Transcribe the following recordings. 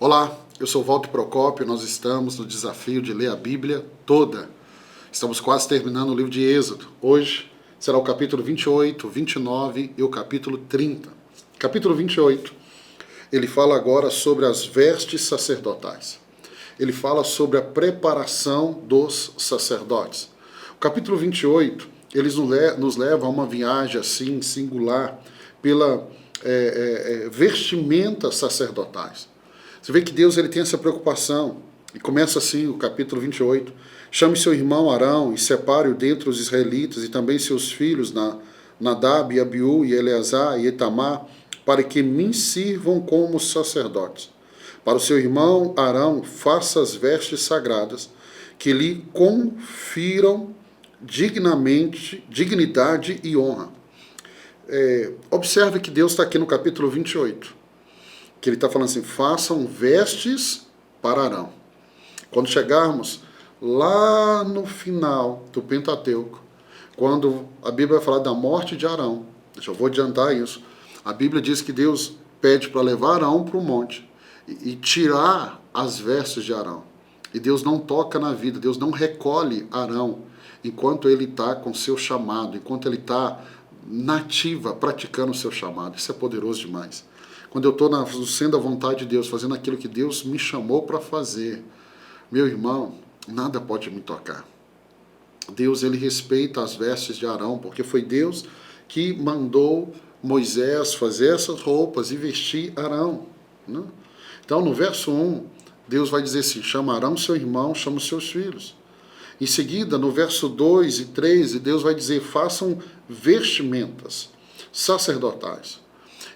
Olá, eu sou Walter Procópio, nós estamos no desafio de ler a Bíblia toda. Estamos quase terminando o livro de Êxodo. Hoje será o capítulo 28, 29 e o capítulo 30. Capítulo 28, ele fala agora sobre as vestes sacerdotais. Ele fala sobre a preparação dos sacerdotes. O capítulo 28, ele nos leva a uma viagem assim singular pela vestimentas sacerdotais. Você vê que Deus ele tem essa preocupação. E começa assim o capítulo 28. Chame seu irmão Arão e separe-o dentre os israelitas e também seus filhos, Nadab e Abiú e Eleazar e Itamar, para que me sirvam como sacerdotes. Para o seu irmão Arão, faça as vestes sagradas, que lhe confiram dignidade e honra. Observe que Deus está aqui no capítulo 28, que ele está falando assim, façam vestes para Arão. Quando chegarmos lá no final do Pentateuco, quando a Bíblia vai falar da morte de Arão, eu vou adiantar isso, a Bíblia diz que Deus pede para levar Arão para o monte e tirar as vestes de Arão. E Deus não toca na vida, Deus não recolhe Arão enquanto ele está com seu chamado, enquanto ele está nativa, praticando o seu chamado. Isso é poderoso demais. Quando eu estou sendo a vontade de Deus, fazendo aquilo que Deus me chamou para fazer, meu irmão, nada pode me tocar. Deus, ele respeita as vestes de Arão, porque foi Deus que mandou Moisés fazer essas roupas e vestir Arão, né? Então, no verso 1, Deus vai dizer assim, chama Arão seu irmão, chama os seus filhos. Em seguida, no verso 2 e 3, Deus vai dizer, façam vestimentas sacerdotais.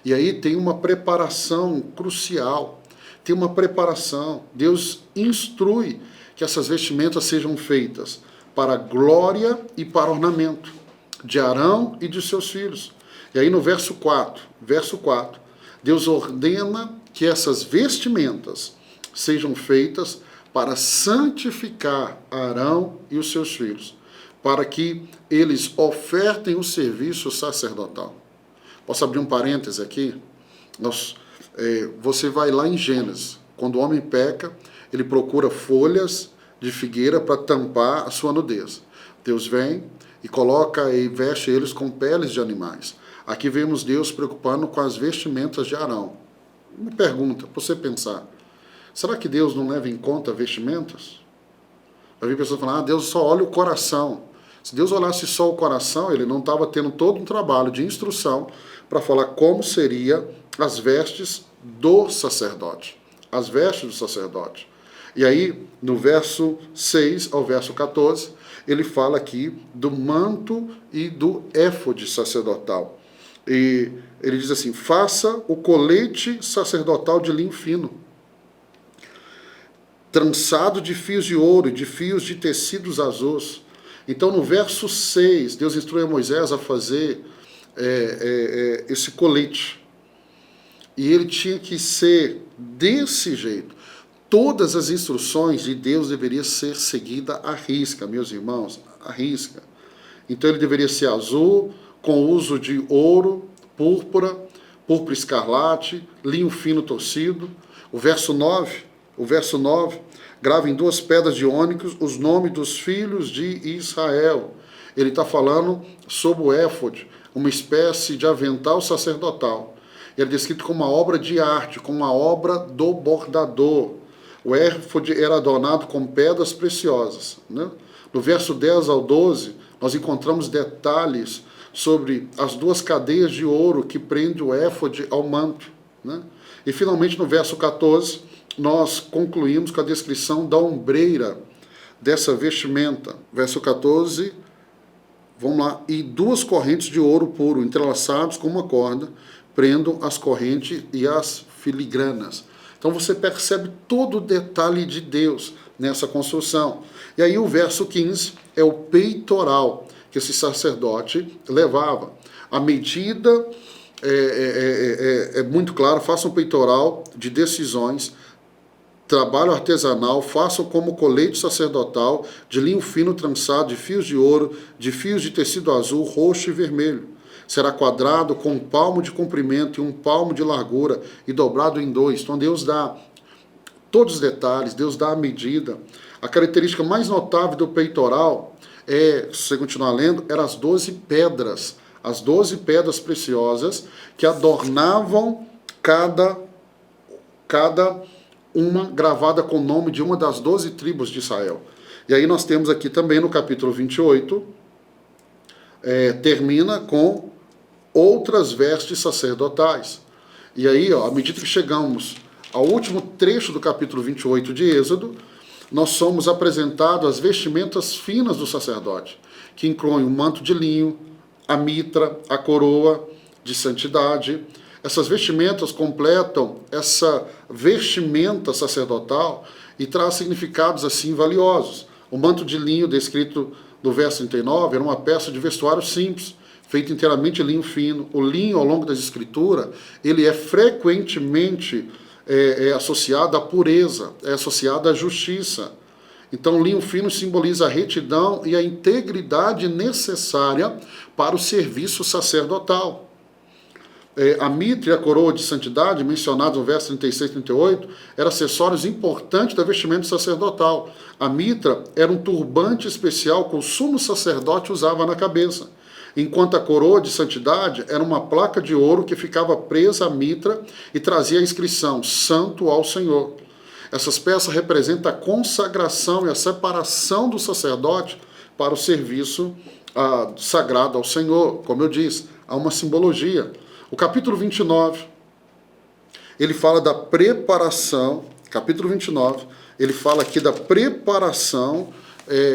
E aí tem uma preparação crucial, tem uma preparação. Deus instrui que essas vestimentas sejam feitas para glória e para ornamento de Arão e de seus filhos. E aí no verso 4, Deus ordena que essas vestimentas sejam feitas para santificar Arão e os seus filhos, para que eles ofertem o serviço sacerdotal. Posso abrir um parêntese aqui? Você vai lá em Gênesis, quando o homem peca, ele procura folhas de figueira para tampar a sua nudez. Deus vem e coloca e veste eles com peles de animais. Aqui vemos Deus preocupando com as vestimentas de Arão. Uma pergunta, para você pensar, será que Deus não leva em conta vestimentas? Vai vir pessoas falando, Deus só olha o coração. Se Deus olhasse só o coração, ele não estava tendo todo um trabalho de instrução para falar como seria as vestes do sacerdote. As vestes do sacerdote. E aí, no verso 6 ao verso 14, ele fala aqui do manto e do éfode sacerdotal. E ele diz assim, faça o colete sacerdotal de linho fino, trançado de fios de ouro e de fios de tecidos azuis. Então, no verso 6, Deus instrui a Moisés a fazer esse colete. E ele tinha que ser desse jeito. Todas as instruções de Deus deveriam ser seguidas à risca, meus irmãos, à risca. Então, ele deveria ser azul, com uso de ouro, púrpura escarlate, linho fino torcido. O verso 9, grava em 2 pedras de ônix os nomes dos filhos de Israel. Ele está falando sobre o éfode, uma espécie de avental sacerdotal. Ele é descrito como uma obra de arte, como uma obra do bordador. O éfode era adornado com pedras preciosas, né? No verso 10 ao 12, nós encontramos detalhes sobre as 2 cadeias de ouro que prendem o éfode ao manto, né? E finalmente no verso 14, nós concluímos com a descrição da ombreira dessa vestimenta. Verso 14, vamos lá. E 2 correntes de ouro puro, entrelaçados com uma corda, prendam as correntes e as filigranas. Então você percebe todo o detalhe de Deus nessa construção. E aí o verso 15 é o peitoral que esse sacerdote levava. A medida é muito clara, faça um peitoral de decisões, trabalho artesanal, façam como colete sacerdotal, de linho fino trançado, de fios de ouro, de fios de tecido azul, roxo e vermelho. Será quadrado com 1 palmo de comprimento e 1 palmo de largura e dobrado em 2. Então Deus dá todos os detalhes, Deus dá a medida. A característica mais notável do peitoral se você continuar lendo, eram as 12 pedras. As 12 pedras preciosas que adornavam cada uma gravada com o nome de uma das 12 tribos de Israel. E aí nós temos aqui também no capítulo 28, termina com outras vestes sacerdotais. E aí, à medida que chegamos ao último trecho do capítulo 28 de Êxodo, nós somos apresentados as vestimentas finas do sacerdote, que incluem o manto de linho, a mitra, a coroa de santidade. Essas vestimentas completam essa vestimenta sacerdotal e traz significados assim valiosos. O manto de linho, descrito no verso 39, era uma peça de vestuário simples, feita inteiramente de linho fino. O linho, ao longo das escrituras, ele é frequentemente associado à pureza, é associado à justiça. Então, o linho fino simboliza a retidão e a integridade necessária para o serviço sacerdotal. A mitra e a coroa de santidade, mencionados no verso 36 e 38, eram acessórios importantes da vestimenta sacerdotal. A mitra era um turbante especial que o sumo sacerdote usava na cabeça, enquanto a coroa de santidade era uma placa de ouro que ficava presa à mitra e trazia a inscrição Santo ao Senhor. Essas peças representam a consagração e a separação do sacerdote para o serviço sagrado ao Senhor. Como eu disse, há uma simbologia. O capítulo 29, ele fala da preparação, capítulo 29, ele fala aqui da preparação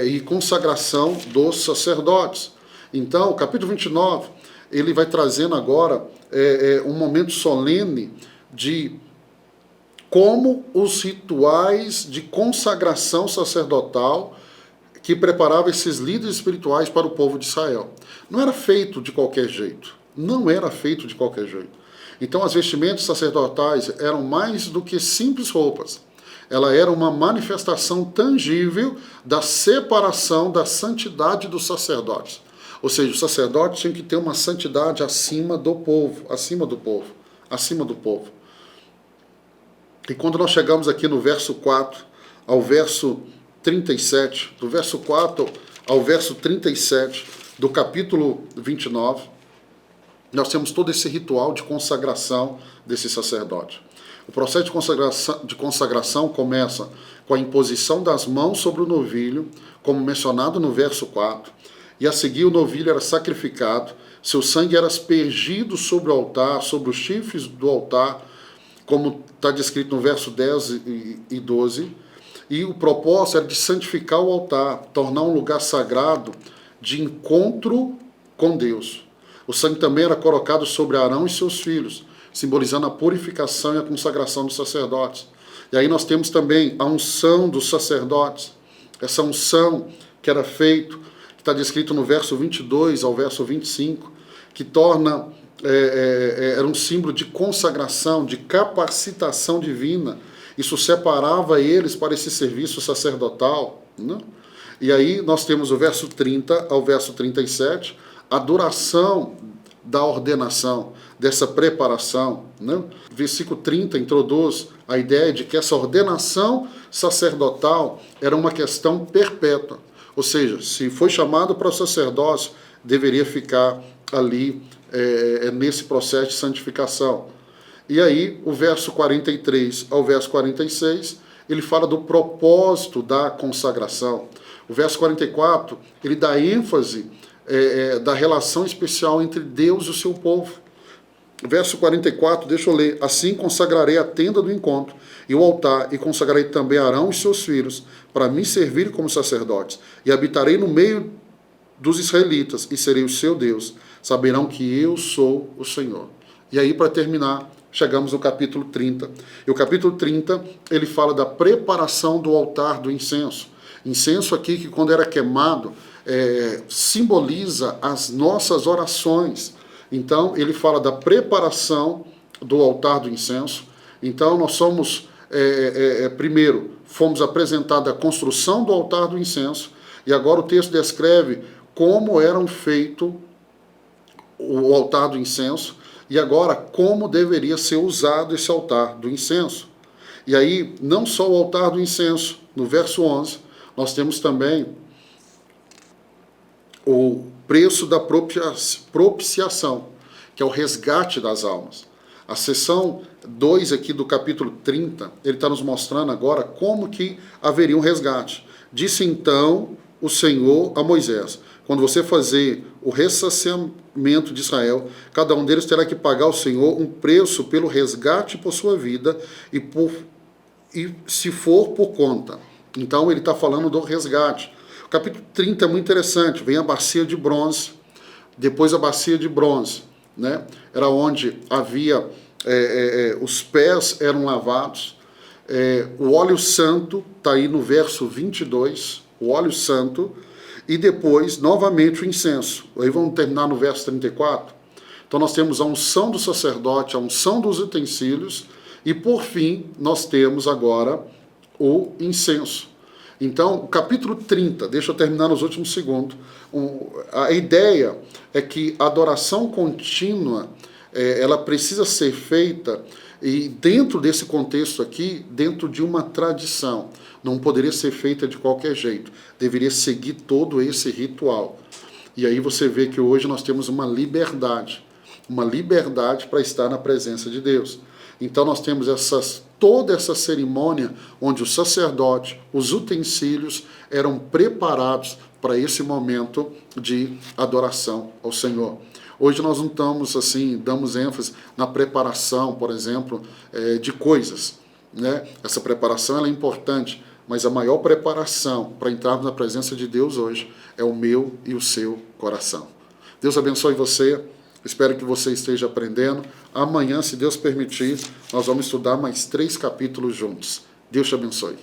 e consagração dos sacerdotes. Então, o capítulo 29, ele vai trazendo agora um momento solene de como os rituais de consagração sacerdotal que preparavam esses líderes espirituais para o povo de Israel. Não era feito de qualquer jeito. Não era feito de qualquer jeito. Então, as vestimentas sacerdotais eram mais do que simples roupas. Ela era uma manifestação tangível da separação da santidade dos sacerdotes. Ou seja, o sacerdote tinha que ter uma santidade acima do povo, acima do povo, acima do povo. E quando nós chegamos aqui no verso 4 ao verso 37, do verso 4 ao verso 37 do capítulo 29, nós temos todo esse ritual de consagração desse sacerdote. O processo de consagração começa com a imposição das mãos sobre o novilho, como mencionado no verso 4, e a seguir o novilho era sacrificado, seu sangue era aspergido sobre o altar, sobre os chifres do altar, como está descrito no verso 10 e 12, e o propósito era de santificar o altar, tornar um lugar sagrado de encontro com Deus. O sangue também era colocado sobre Arão e seus filhos, simbolizando a purificação e a consagração dos sacerdotes. E aí nós temos também a unção dos sacerdotes, essa unção que era feito, que está descrito no verso 22 ao verso 25, que torna, era um símbolo de consagração, de capacitação divina. Isso separava eles para esse serviço sacerdotal, né? E aí nós temos o verso 30 ao verso 37, a duração da ordenação, dessa preparação, né? Versículo 30 introduz a ideia de que essa ordenação sacerdotal era uma questão perpétua. Ou seja, se foi chamado para o sacerdócio, deveria ficar ali nesse processo de santificação. E aí, o verso 43 ao verso 46, ele fala do propósito da consagração. O verso 44, ele dá ênfase da relação especial entre Deus e o seu povo. Verso 44, deixa eu ler. Assim consagrarei a tenda do encontro e o altar, e consagrarei também Arão e seus filhos, para me servir como sacerdotes, e habitarei no meio dos israelitas, e serei o seu Deus. Saberão que eu sou o Senhor. E aí, para terminar, chegamos no capítulo 30. E o capítulo 30, ele fala da preparação do altar do incenso. Incenso aqui que, quando era queimado, simboliza as nossas orações. Então, ele fala da preparação do altar do incenso. Então, nós somos, primeiro, fomos apresentados a construção do altar do incenso, e agora o texto descreve como eram feito o altar do incenso, e agora como deveria ser usado esse altar do incenso. E aí, não só o altar do incenso, no verso 11, nós temos também o preço da propiciação, que é o resgate das almas. A seção 2 aqui do capítulo 30, ele está nos mostrando agora como que haveria um resgate. Disse então o Senhor a Moisés: quando você fazer o ressarcimento de Israel, cada um deles terá que pagar ao Senhor um preço pelo resgate por sua vida e se for por conta. Então ele está falando do resgate. O capítulo 30 é muito interessante. Vem a bacia de bronze, depois a bacia de bronze, né? Era onde havia, os pés eram lavados. O óleo santo está aí no verso 22, o óleo santo, e depois, novamente, o incenso. Aí vamos terminar no verso 34. Então nós temos a unção do sacerdote, a unção dos utensílios, e por fim, nós temos agora o incenso. Então, o capítulo 30, deixa eu terminar nos últimos segundos, a ideia é que a adoração contínua, ela precisa ser feita, e dentro desse contexto aqui, dentro de uma tradição, não poderia ser feita de qualquer jeito, deveria seguir todo esse ritual. E aí você vê que hoje nós temos uma liberdade para estar na presença de Deus. Então nós temos toda essa cerimônia onde o sacerdote, os utensílios eram preparados para esse momento de adoração ao Senhor. Hoje nós não estamos assim, damos ênfase na preparação, por exemplo, de coisas, né? Essa preparação ela é importante, mas a maior preparação para entrarmos na presença de Deus hoje é o meu e o seu coração. Deus abençoe você. Espero que você esteja aprendendo. Amanhã, se Deus permitir, nós vamos estudar mais 3 capítulos juntos. Deus te abençoe.